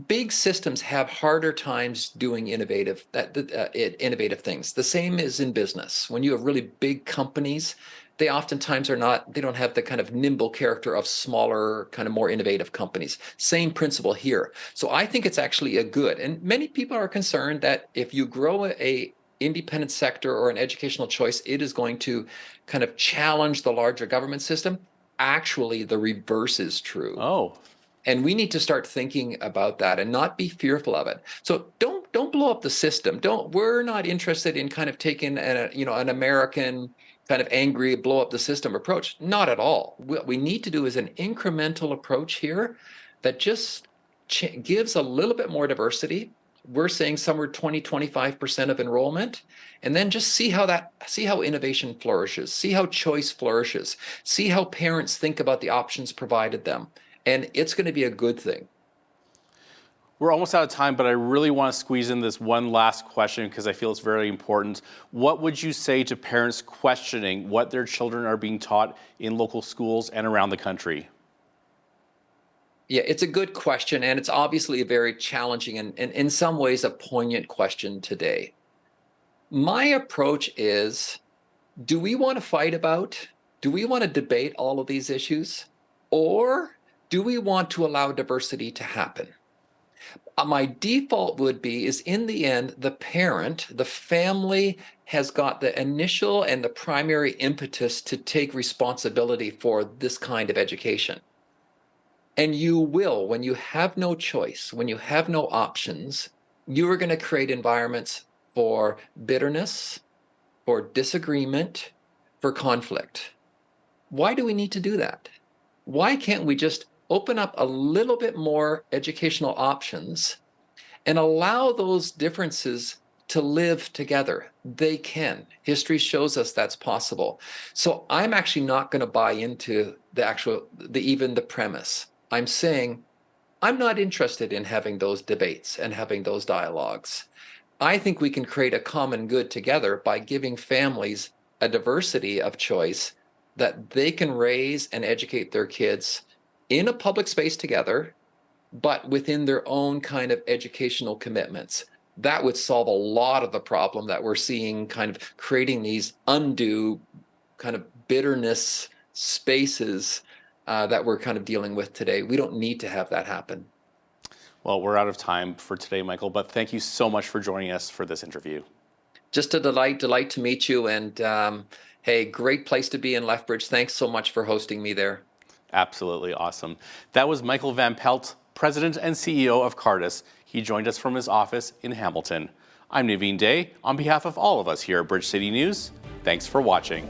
Big systems have harder times doing innovative things. The same is in business. When you have really big companies, they oftentimes they don't have the kind of nimble character of smaller, kind of more innovative companies. Same principle here. So I think it's actually a good, and many people are concerned that if you grow a independent sector or an educational choice, it is going to kind of challenge the larger government system. Actually, the reverse is true. Oh. And we need to start thinking about that and not be fearful of it. So don't blow up the system. We're not interested in kind of taking an American kind of angry blow up the system approach. Not at all. What we need to do is an incremental approach here that just gives a little bit more diversity. We're saying somewhere 20-25% of enrollment, and then just see how innovation flourishes, see how choice flourishes, see how parents think about the options provided them, and it's going to be a good thing. We're almost out of time, but I really want to squeeze in this one last question because I feel it's very important. What would you say to parents questioning what their children are being taught in local schools and around the country? Yeah, it's a good question, and it's obviously a very challenging and in some ways a poignant question today. My approach is, do we want to fight about, do we want to debate all of these issues, or do we want to allow diversity to happen? My default would be is in the end, the parent, the family has got the initial and the primary impetus to take responsibility for this kind of education. And you will, when you have no choice, when you have no options, you are going to create environments for bitterness, for disagreement, for conflict. Why do we need to do that? Why can't we just open up a little bit more educational options and allow those differences to live together? They can. History shows us that's possible. So I'm actually not going to buy into even the premise. I'm saying I'm not interested in having those debates and having those dialogues. I think we can create a common good together by giving families a diversity of choice that they can raise and educate their kids in a public space together, but within their own kind of educational commitments. That would solve a lot of the problem that we're seeing, kind of creating these undue kind of bitterness spaces that we're kind of dealing with today. We don't need to have that happen. Well, we're out of time for today, Michael, but thank you so much for joining us for this interview. Just a delight to meet you. And hey, great place to be in Lethbridge. Thanks so much for hosting me there. Absolutely awesome. That was Michael Van Pelt, President and CEO of Cardus. He joined us from his office in Hamilton. I'm Naveen Day. On behalf of all of us here at Bridge City News, thanks for watching.